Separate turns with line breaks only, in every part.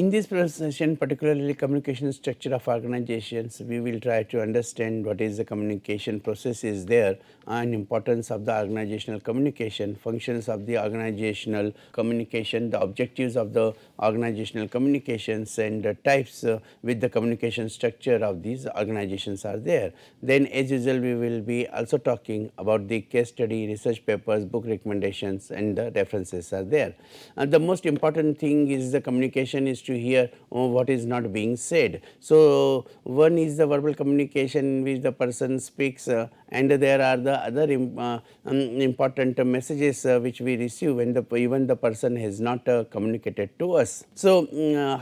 In this session, particularly communication structure of organizations, we will try to understand what is the communication process is there and importance of the organizational communication, functions of the organizational communication, the objectives of the organizational communications and the types with the communication structure of these organizations are there. Then as usual, we will be also talking about the case study, research papers, book recommendations and the references are there. And the most important thing is the communication is to hear what is not being said. So, one is the verbal communication in which the person speaks and there are the other important messages which we receive when even the person has not communicated to us. So,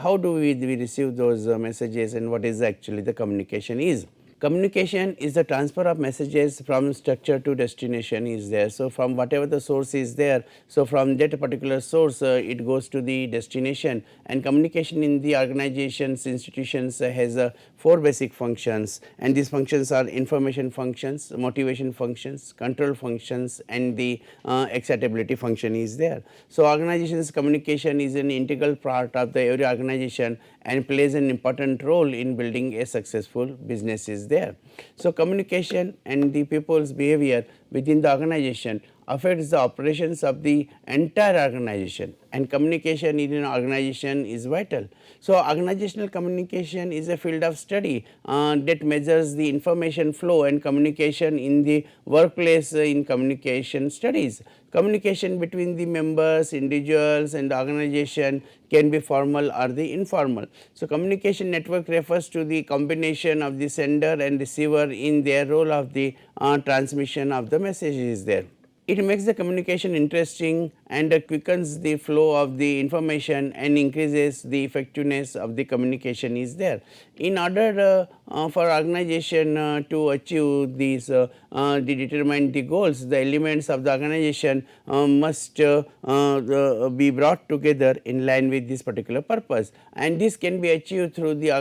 how do we receive those messages and what is actually the communication is? Communication is the transfer of messages from structure to destination is there. So, from whatever the source is there, so from that particular source it goes to the destination, and communication in the organizations, institutions has 4 basic functions, and these functions are information functions, motivation functions, control functions and the excitability function is there. So, organizations communication is an integral part of the every organization and plays an important role in building a successful business is there. So, communication and the people's behavior within the organization affects the operations of the entire organization, and communication in an organization is vital. So, organizational communication is a field of study that measures the information flow and communication in the workplace in communication studies. Communication between the members, individuals and the organization can be formal or the informal. So, communication network refers to the combination of the sender and receiver in their role of the transmission of the message is there. It makes the communication interesting and quickens the flow of the information and increases the effectiveness of the communication is there. In order for organization to achieve these determine the goals, the elements of the organization must be brought together in line with this particular purpose, and this can be achieved through the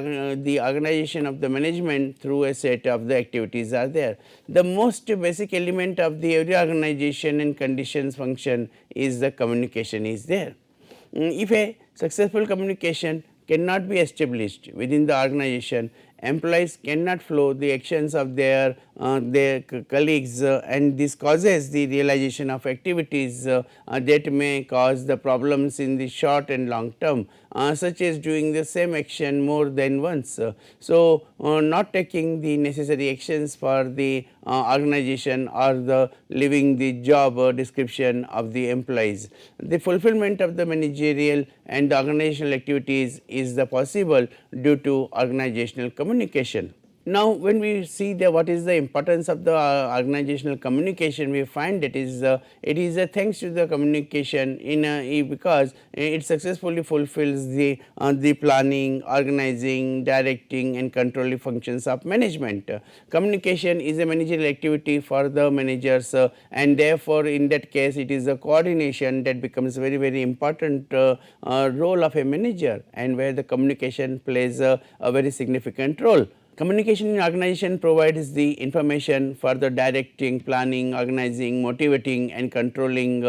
organization of the management through a set of the activities are there. The most basic element of the every organization and conditions function is the communication is there. If a successful communication cannot be established within the organization, employees cannot flow the actions of their colleagues and this causes the realization of activities that may cause the problems in the short and long term, such as doing the same action more than once. So, not taking the necessary actions for the organization or the leaving the job description of the employees. The fulfillment of the managerial and the organizational activities is the possible due to organizational communication. Now, when we see what is the importance of the organizational communication, we find it is thanks to the communication because it successfully fulfills the planning, organizing, directing and controlling functions of management. Communication is a managerial activity for the managers and therefore, in that case it is a coordination that becomes very important role of a manager, and where the communication plays a very significant role. Communication in organization provides the information for the directing, planning, organizing, motivating and controlling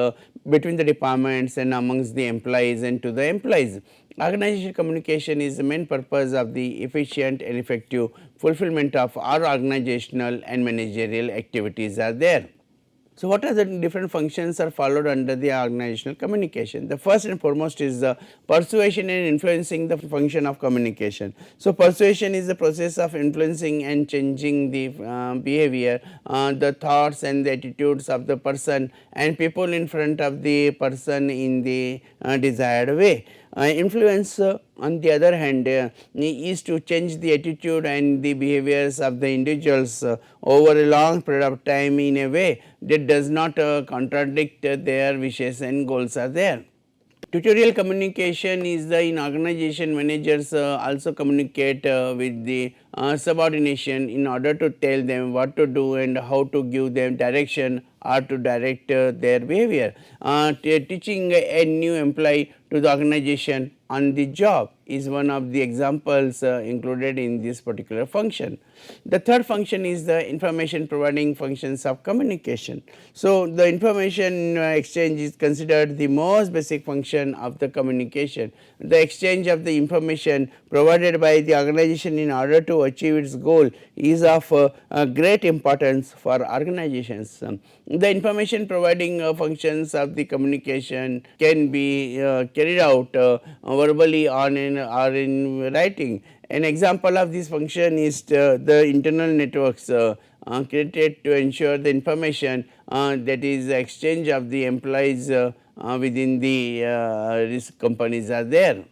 between the departments and amongst the employees and to the employees. Organizational communication is the main purpose of the efficient and effective fulfillment of our organizational and managerial activities are there. So, what are the different functions are followed under the organizational communication? The first and foremost is the persuasion and influencing the function of communication. So, persuasion is the process of influencing and changing the behavior, the thoughts and the attitudes of the person and people in front of the person in the desired way. Influence on the other hand is to change the attitude and the behaviors of the individuals over a long period of time in a way that does not contradict their wishes and goals are there. Tutorial communication is the in organization managers also communicate with the subordination in order to tell them what to do and how to give them direction or to direct their behavior. Teaching a new employee to the organization on the job is one of the examples included in this particular function. The third function is the information providing functions of communication. So, the information exchange is considered the most basic function of the communication. The exchange of the information provided by the organization in order to achieve its goal is of great importance for organizations. The information providing functions of the communication can be carried out verbally or in writing. An example of this function is the internal networks created to ensure the information that is the exchange of the employees within the companies are there.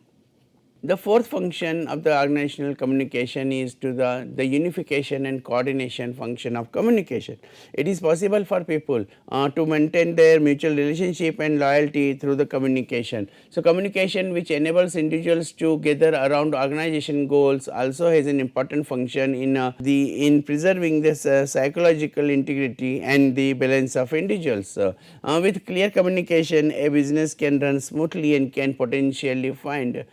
The fourth function of the organizational communication is to the unification and coordination function of communication. It is possible for people to maintain their mutual relationship and loyalty through the communication. So, communication which enables individuals to gather around organization goals also has an important function in preserving this psychological integrity and the balance of individuals. With clear communication, a business can run smoothly and can potentially find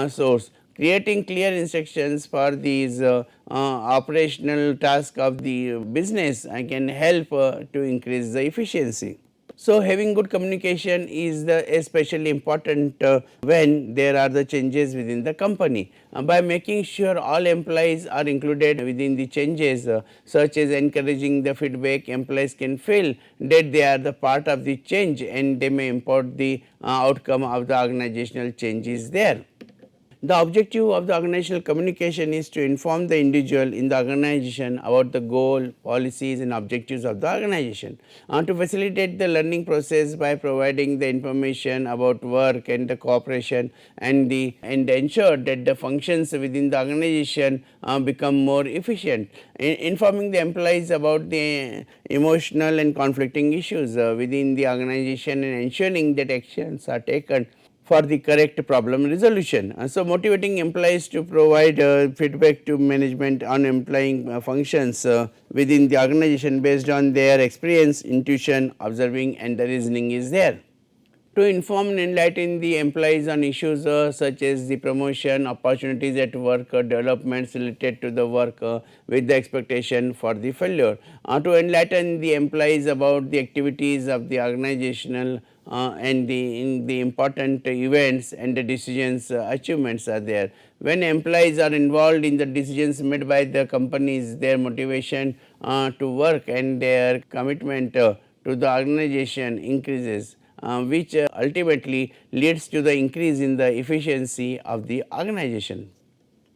source. Creating clear instructions for these operational tasks of the business can help to increase the efficiency. So, having good communication is especially important when there are the changes within the company. By making sure all employees are included within the changes such as encouraging the feedback, employees can feel that they are the part of the change and they may import the outcome of the organizational changes there. The objective of the organizational communication is to inform the individual in the organization about the goal, policies and objectives of the organization, to facilitate the learning process by providing the information about work and the cooperation and ensure that the functions within the organization become more efficient. Informing the employees about the emotional and conflicting issues within the organization and ensuring that actions are taken for the correct problem resolution. So, motivating employees to provide feedback to management on employing functions within the organization based on their experience, intuition, observing and the reasoning is there. To inform and enlighten the employees on issues such as the promotion, opportunities at work, developments related to the work with the expectation for the failure. To enlighten the employees about the activities of the organizational and the important events and the decisions achievements are there. When employees are involved in the decisions made by the companies, their motivation to work and their commitment to the organization increases, which ultimately leads to the increase in the efficiency of the organization.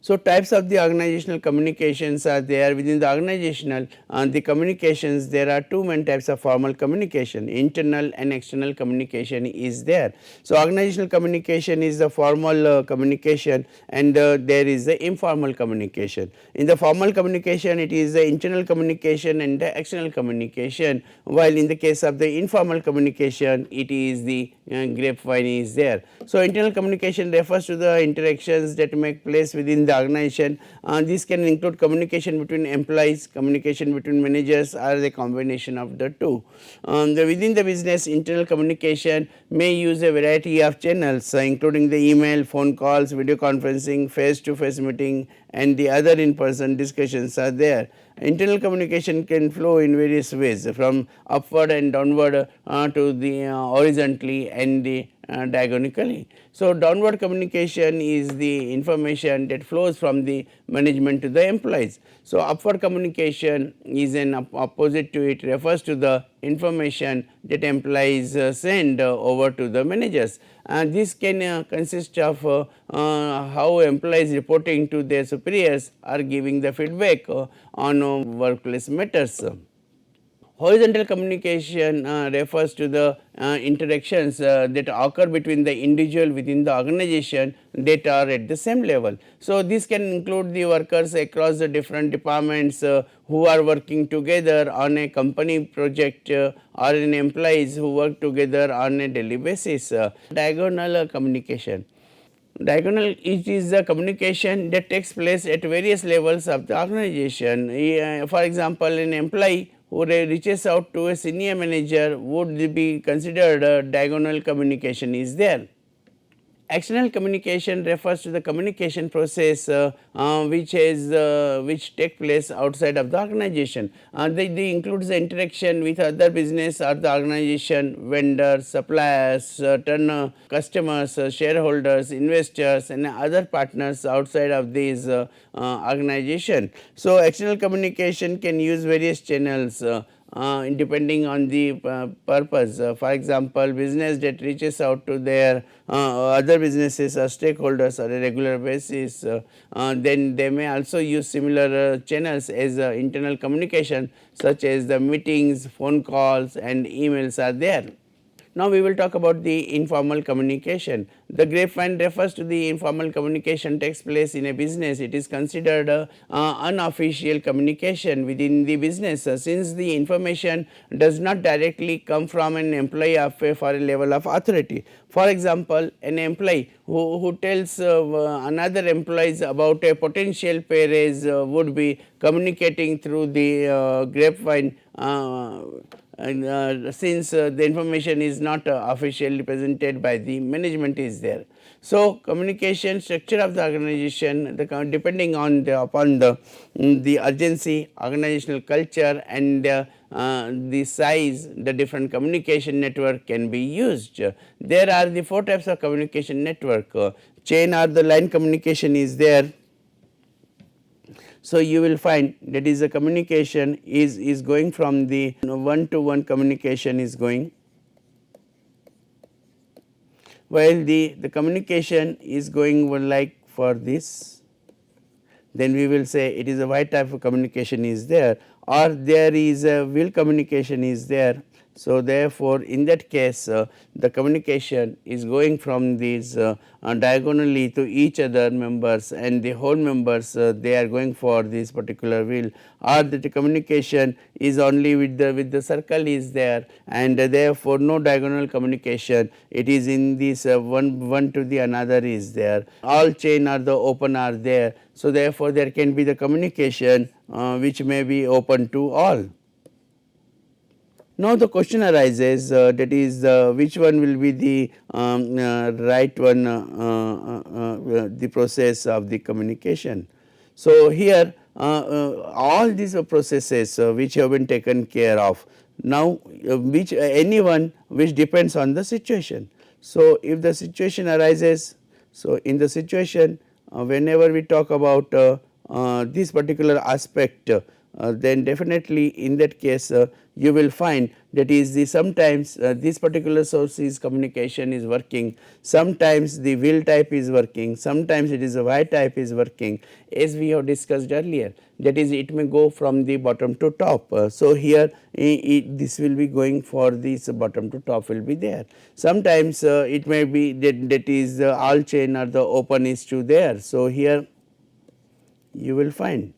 So, types of the organizational communications are there. Within the organizational the communications, there are two main types of formal communication, internal and external communication is there. So, organizational communication is the formal communication and there is the informal communication. In the formal communication, it is the internal communication and the external communication, while in the case of the informal communication, it is the grapevine is there. So, internal communication refers to the interactions that make place within the organization. This can include communication between employees, communication between managers or the combination of the two. Within the business, internal communication may use a variety of channels including the email, phone calls, video conferencing, face-to-face meeting and the other in-person discussions are there. Internal communication can flow in various ways from upward and downward to the horizontally and the diagonally. So, downward communication is the information that flows from the management to the employees. So, upward communication is an opposite to it, refers to the information that employees send over to the managers. This can consist of how employees reporting to their superiors are giving the feedback on workplace matters. Horizontal communication refers to the interactions that occur between the individual within the organization that are at the same level. So, this can include the workers across the different departments who are working together on a company project or in employees who work together on a daily basis. Diagonal communication. Diagonal, it is the communication that takes place at various levels of the organization. For example, an employee who reaches out to a senior manager would be considered diagonal communication is there. External communication refers to the communication process which take place outside of the organization. They includes the interaction with other business or the organization, vendors, suppliers, certain customers, shareholders, investors and other partners outside of these organization. So, external communication can use various channels depending on the purpose. For example, business that reaches out to their other businesses or stakeholders on a regular basis, then they may also use similar channels as internal communication, such as the meetings, phone calls and emails are there. Now, we will talk about the informal communication. The grapevine refers to the informal communication takes place in a business. It is considered unofficial communication within the business since the information does not directly come from an employee of for a level of authority. For example, an employee who tells another employees about a potential pay raise would be communicating through the grapevine since the information is not officially presented by the management is there. So, communication structure of the organization depending on upon the urgency, organizational culture and the size, the different communication network can be used. There are the 4 types of communication network. Chain or the line communication is there. So, you will find that is the communication is going from the one to one communication is going, while the communication is going like for this, then we will say it is a Y type of communication is there, or there is a wheel communication is there. So, therefore, in that case the communication is going from these diagonally to each other members and the whole members they are going for this particular wheel, or the communication is only with the circle is there and therefore, no diagonal communication, it is in this one to the another is there, all chain or the open are there. So, therefore, there can be the communication which may be open to all. Now, the question arises that is which one will be the right one the process of the communication. So, here all these processes which have been taken care of. Now, which anyone which depends on the situation. So, if the situation arises, so in the situation whenever we talk about this particular aspect, then definitely in that case you will find that is the sometimes this particular source is communication is working, sometimes the wheel type is working, sometimes it is a Y type is working, as we have discussed earlier, that is it may go from the bottom to top. So, here this will be going for this bottom to top will be there. Sometimes it may be that is all chain or the open is to there. So, here you will find.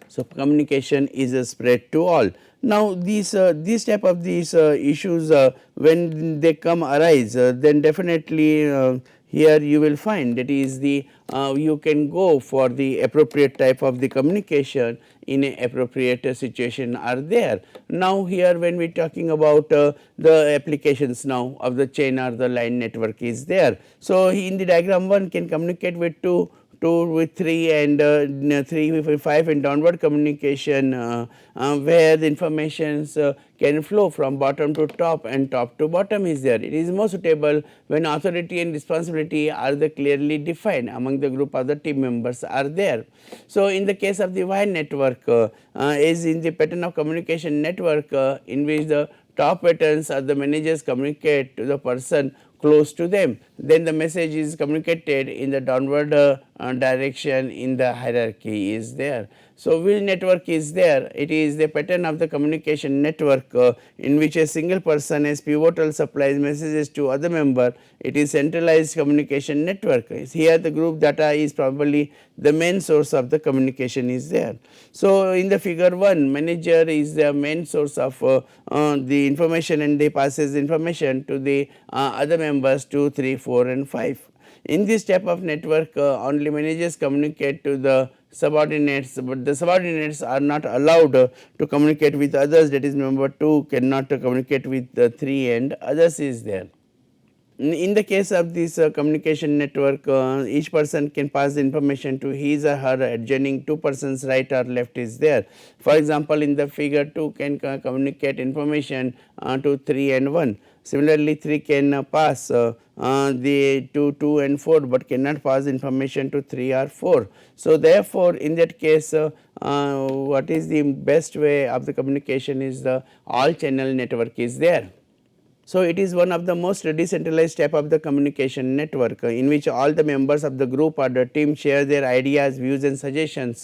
So, communication is spread to all. Now, these type of these issues when they come arise then definitely here you will find that is the you can go for the appropriate type of the communication in a appropriate situation are there. Now, here when we are talking about the applications now of the chain or the line network is there. So, in the diagram 1 can communicate with 2 with 3 and 3 with 5 and downward communication where the informations can flow from bottom to top and top to bottom is there. It is more suitable when authority and responsibility are the clearly defined among the group of the team members are there. So, in the case of the Y network is in the pattern of communication network in which the top patterns are the managers communicate to the person close to them, then the message is communicated in the downward direction in the hierarchy is there. So, wheel network is there, it is the pattern of the communication network in which a single person as pivotal supplies messages to other member, it is centralized communication network. Here the group data is probably the main source of the communication is there. So, in the figure 1 manager is the main source of the information and they passes information to the other members 2, 3, 4 and 5. In this type of network only managers communicate to the subordinates, but the subordinates are not allowed to communicate with others, that is member 2 cannot communicate with 3 and others is there. In the case of this communication network, each person can pass the information to his or her adjoining two persons right or left is there. For example, in the figure 2 can communicate information to 3 and 1. Similarly, 3 can pass the 2 and 4, but cannot pass information to 3 or 4. So, therefore, in that case what is the best way of the communication is the all channel network is there. So, it is one of the most decentralized type of the communication network in which all the members of the group or the team share their ideas, views and suggestions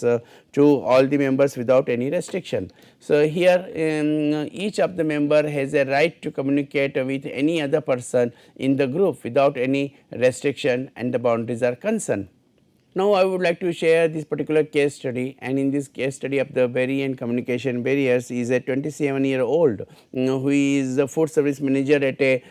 to all the members without any restriction. So, here each of the member has a right to communicate with any other person in the group without any restriction and the boundaries are concerned. Now, I would like to share this particular case study, and in this case study of the Berry and communication barriers is a 27-year-old who is the food service manager at a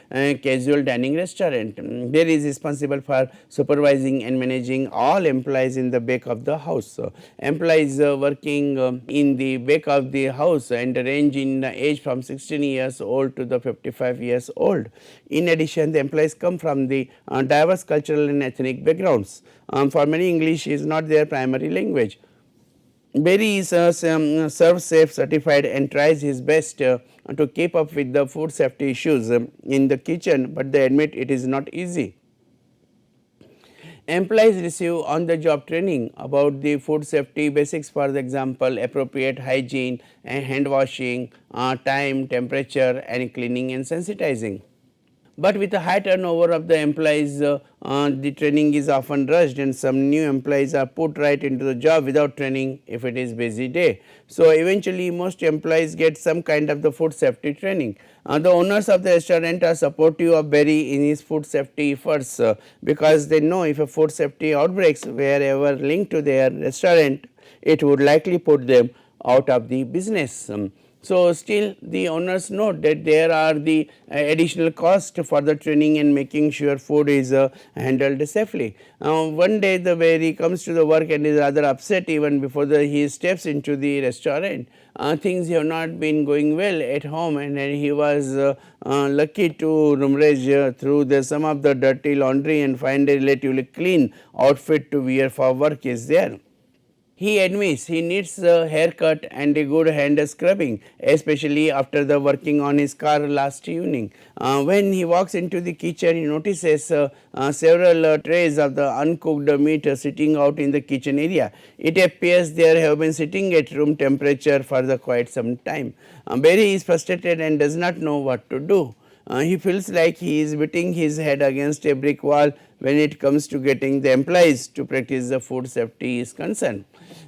casual dining restaurant. There is responsible for supervising and managing all employees in the back of the house. Employees working in the back of the house and range in age from 16 years old to the 55 years old. In addition, the employees come from the diverse cultural and ethnic backgrounds. For many, English is not their primary language. Berry is Serve Safe certified and tries his best to keep up with the food safety issues in the kitchen, but they admit it is not easy. Employees receive on the job training about the food safety basics, for example, appropriate hygiene and hand washing, time, temperature and cleaning and sensitizing. But with a high turnover of the employees, the training is often rushed and some new employees are put right into the job without training if it is busy day. So, eventually most employees get some kind of the food safety training. The owners of the restaurant are supportive of Berry in his food safety efforts because they know if a food safety outbreaks wherever linked to their restaurant, it would likely put them out of the business. So, still the owners note that there are the additional cost for the training and making sure food is handled safely. One day the Berry comes to the work and is rather upset even before he steps into the restaurant. Things have not been going well at home, and he was lucky to rummage through some of the dirty laundry and find a relatively clean outfit to wear for work is there. He admits he needs a haircut and a good hand scrubbing, especially after the working on his car last evening. When he walks into the kitchen, he notices several trays of the uncooked meat sitting out in the kitchen area. It appears they have been sitting at room temperature for quite some time. Berry is frustrated and does not know what to do. He feels like he is beating his head against a brick wall when it comes to getting the employees to practice the food safety is concerned.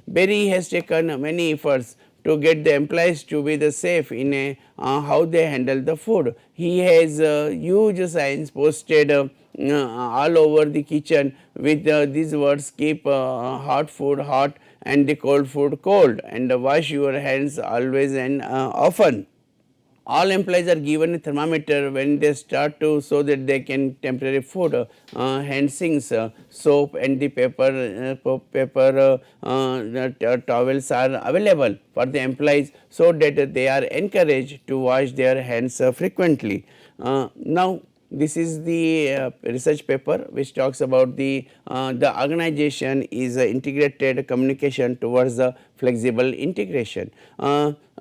Berry has taken many efforts to get the employees to be the safe in how they handle the food. He has huge signs posted all over the kitchen with these words: keep hot food hot and the cold food cold, and wash your hands always and often. All employees are given a thermometer when they start to, so that they can temporary food, hand sinks, soap and the paper towels are available for the employees, so that they are encouraged to wash their hands frequently. Now, this is the research paper which talks about the organization is integrated communication towards the flexible integration.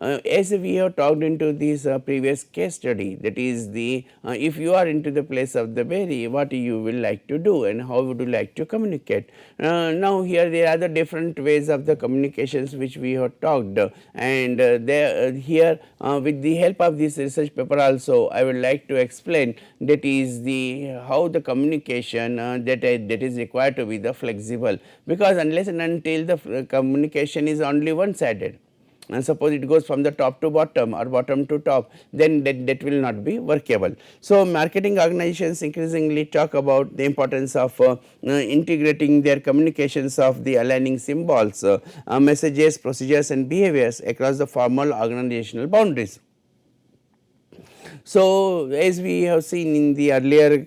As we have talked into this previous case study, that is the if you are into the place of the Berry, what you will like to do and how would you like to communicate. Now, here there are the different ways of the communications which we have talked, and here with the help of this research paper also I would like to explain that is the how the communication that is required to be the flexible, because unless and until the communication is only one sided, and suppose it goes from the top to bottom or bottom to top, then that will not be workable. So, marketing organizations increasingly talk about the importance of integrating their communications of the aligning symbols, messages, procedures and behaviors across the formal organizational boundaries. So, as we have seen in the earlier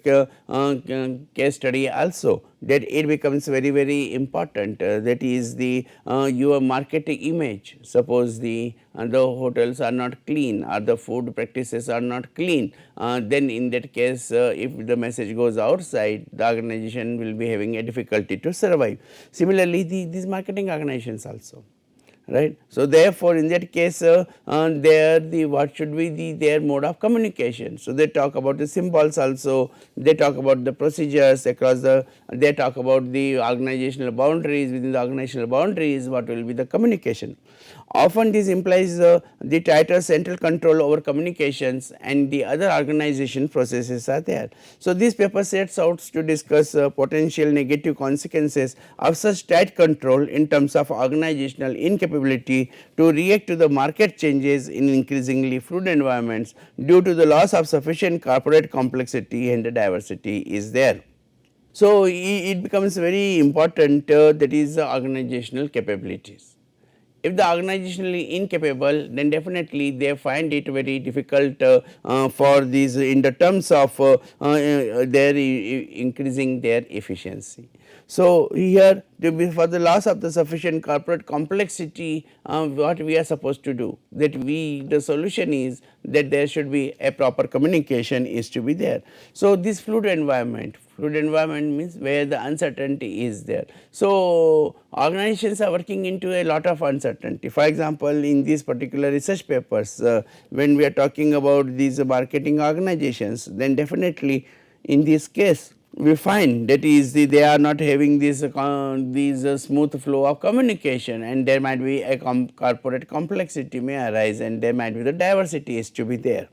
case study also, that it becomes very important. That is the your marketing image. Suppose the hotels are not clean or the food practices are not clean, then in that case if the message goes outside, the organization will be having a difficulty to survive. Similarly, these marketing organizations also, right. So, therefore, in that case there the what should be their mode of communication. So, they talk about the symbols also, they talk about the procedures across they talk about the organizational boundaries, within the organizational boundaries what will be the communication. Often this implies the tighter central control over communications and the other organization processes are there. So, this paper sets out to discuss potential negative consequences of such tight control in terms of organizational incapability to react to the market changes in increasingly fluid environments due to the loss of sufficient corporate complexity and diversity is there. So, it becomes very important that is the organizational capabilities. If the organizationally incapable, then definitely they find it very difficult for these in the terms of their increasing their efficiency. So, here for the loss of the sufficient corporate complexity, what we are supposed to do, that the solution is that there should be a proper communication is to be there. So, this fluid environment means where the uncertainty is there. So, organizations are working into a lot of uncertainty. For example, in these particular research papers, when we are talking about these marketing organizations, then definitely in this case we find that is they are not having this smooth flow of communication, and there might be a corporate complexity may arise, and there might be the diversity is to be there.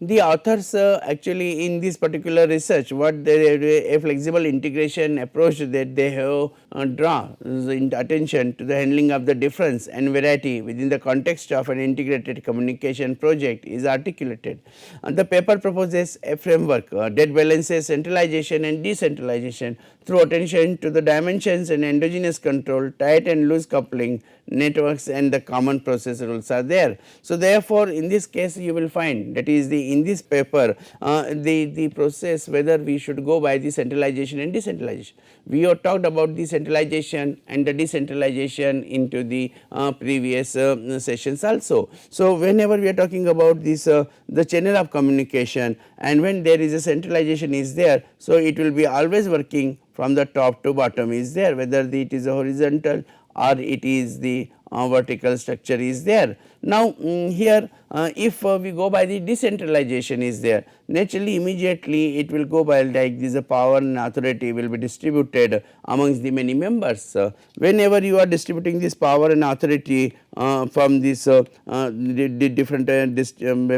The authors actually in this particular research, what a flexible integration approach that they have draw attention to the handling of the difference and variety within the context of an integrated communication project is articulated. The paper proposes a framework that balances centralization and decentralization through attention to the dimensions and endogenous control, tight and loose coupling, networks and the common process rules are there. So, therefore, in this case you will find that is in this paper the process whether we should go by the centralization and decentralization. We have talked about the centralization and the decentralization into the previous sessions also. So, whenever we are talking about this the channel of communication, and when there is a centralization is there, so it will be always working from the top to bottom is there, whether it is a horizontal or it is the vertical structure is there. Now, here if we go by the decentralization is there, naturally immediately it will go by like this power and authority will be distributed amongst the many members. Whenever you are distributing this power and authority from this the different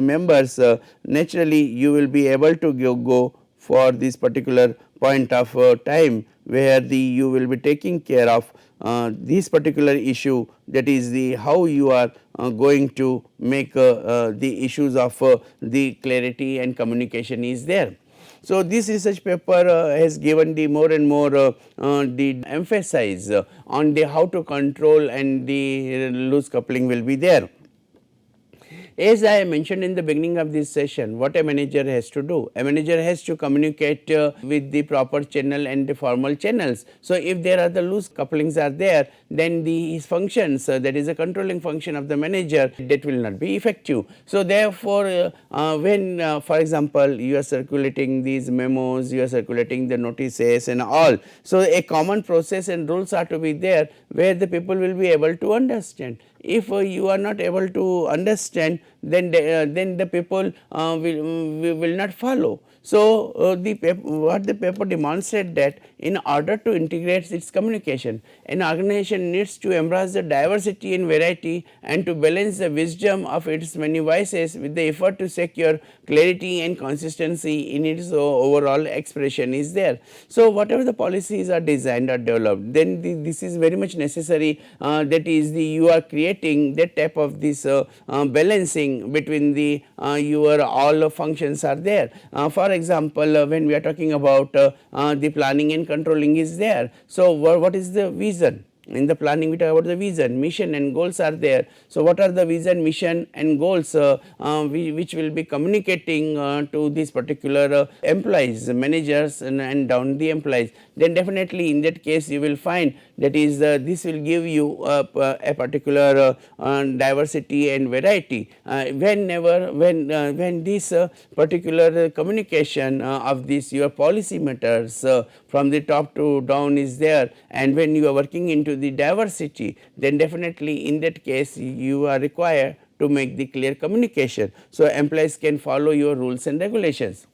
members, naturally you will be able to go for this particular point of time where you will be taking care of this particular issue, that is the how you are going to make the issues of the clarity and communication is there. So, this research paper has given the more and more the emphasis on the how to control and the loose coupling will be there. As I mentioned in the beginning of this session, what a manager has to do? A manager has to communicate with the proper channel and the formal channels. So, if there are the loose couplings are there, then his functions that is a controlling function of the manager, that will not be effective. So, therefore, when for example, you are circulating these memos, you are circulating the notices and all. So, a common process and rules are to be there where the people will be able to understand. If you are not able to understand, then the people will not follow. So, what the paper demonstrates that in order to integrate its communication, an organization needs to embrace the diversity and variety and to balance the wisdom of its many voices with the effort to secure clarity and consistency in its overall expression is there. So, whatever the policies are designed or developed, then this is very much necessary, that is you are creating that type of this balancing between the your all functions are there. For example, when we are talking about the planning and controlling is there. So, what is the vision? In the planning we talk about the vision, mission and goals are there. So, what are the vision, mission and goals which will be communicating to these particular employees, managers and down the employees. then definitely in that case you will find that is this will give you a particular diversity and variety. When this particular communication of this your policy matters from the top to down is there, and when you are working into the diversity, then definitely in that case you are required to make the clear communication. So, employees can follow your rules and regulations.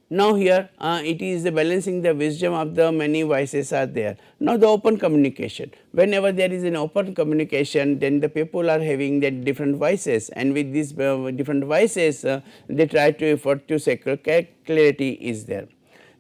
Now, here it is the balancing the wisdom of the many voices are there. Now, the open communication, whenever there is an open communication, then the people are having that different voices, and with these different voices they try to effort to say clarity is there.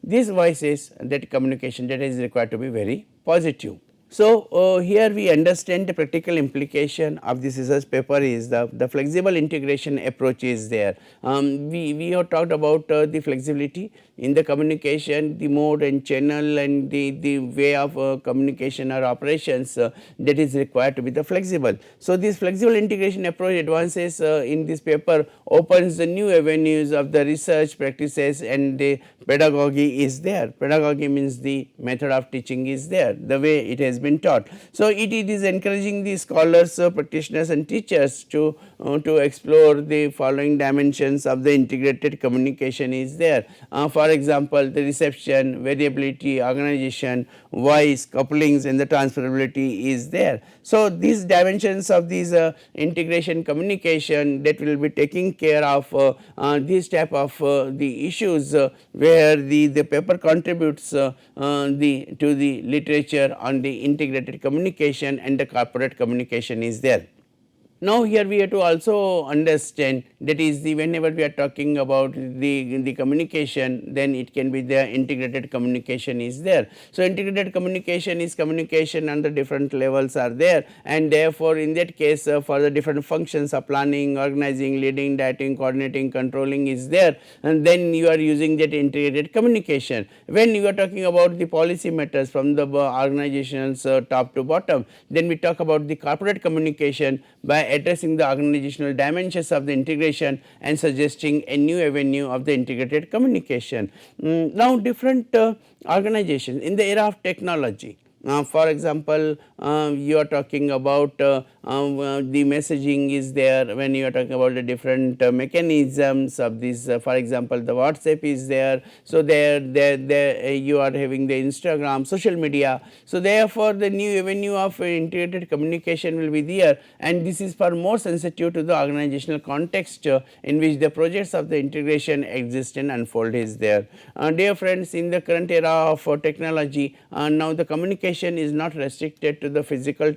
These voices, that communication, that is required to be very positive. So, here we understand the practical implication of this research paper is the flexible integration approach is there. We have talked about the flexibility in the communication, the mode and channel and the way of communication or operations that is required to be the flexible. So, this flexible integration approach advances in this paper opens the new avenues of the research practices, and the pedagogy is there. Pedagogy means the method of teaching is there, the way it has been taught. So, it is encouraging the scholars, practitioners and teachers to explore the following dimensions of the integrated communication is there. For example, the reception, variability, organization, voice, couplings and the transferability is there. So, these dimensions of these integration communication that will be taking care of this type of the issues where the paper contributes to the literature on the integrated communication and the corporate communication is there. Now, here we have to also understand that is the whenever we are talking about the communication, then it can be the integrated communication is there. So, integrated communication is communication on the different levels are there, and therefore, in that case for the different functions of planning, organizing, leading, directing, coordinating, controlling is there, and then you are using that integrated communication. When you are talking about the policy matters from the organization's top to bottom, then we talk about the corporate communication by addressing the organizational dimensions of the integration and suggesting a new avenue of the integrated communication. Now, different organizations in the era of technology, for example, you are talking about the messaging is there, when you are talking about the different mechanisms of this, for example, the WhatsApp is there. So, there you are having the Instagram, social media. So, therefore, the new avenue of integrated communication will be there, and this is for more sensitive to the organizational context in which the projects of the integration exist and unfold is there. Dear friends, in the current era of technology, now the communication is not restricted to the physical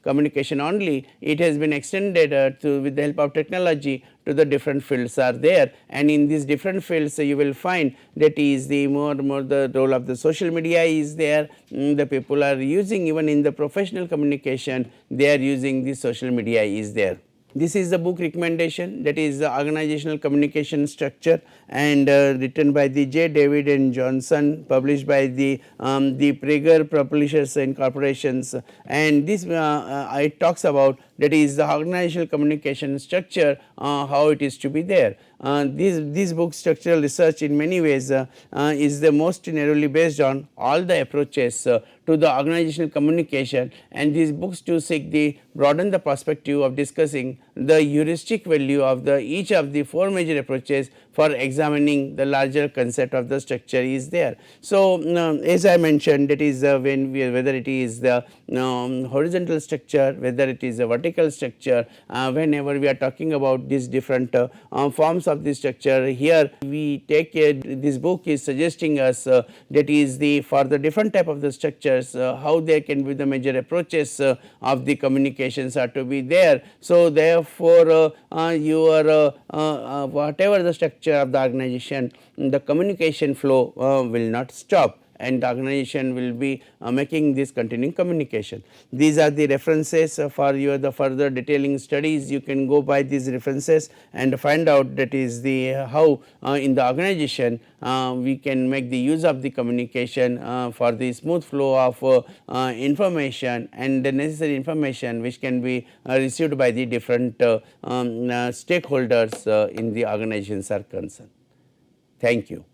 communication only, it has been extended with the help of technology to the different fields are there, and in these different fields you will find that is the more the role of the social media is there. The people are using, even in the professional communication they are using the social media is there. This is the book recommendation, that is the organizational communication structure, and written by the J. David and Johnson, published by the Prager Publishers and Corporations, and this it talks about that is the organizational communication structure, how it is to be there. This book structural research in many ways is the most narrowly based on all the approaches to the organizational communication, and these books to seek the broaden the perspective of discussing the heuristic value of the each of the four major approaches for examining the larger concept of the structure is there. So, as I mentioned, that is whether it is the horizontal structure, whether it is a vertical structure, whenever we are talking about these different forms of this structure, here we take this book is suggesting us that is the for the different type of the structures how there can be the major approaches of the communications are to be there. So, therefore, your whatever the structure of the organization, the communication flow will not stop, and the organization will be making this continuing communication. These are the references for your the further detailing studies. You can go by these references and find out that is the how in the organization we can make the use of the communication for the smooth flow of information and the necessary information which can be received by the different stakeholders in the organizations are concerned. Thank you.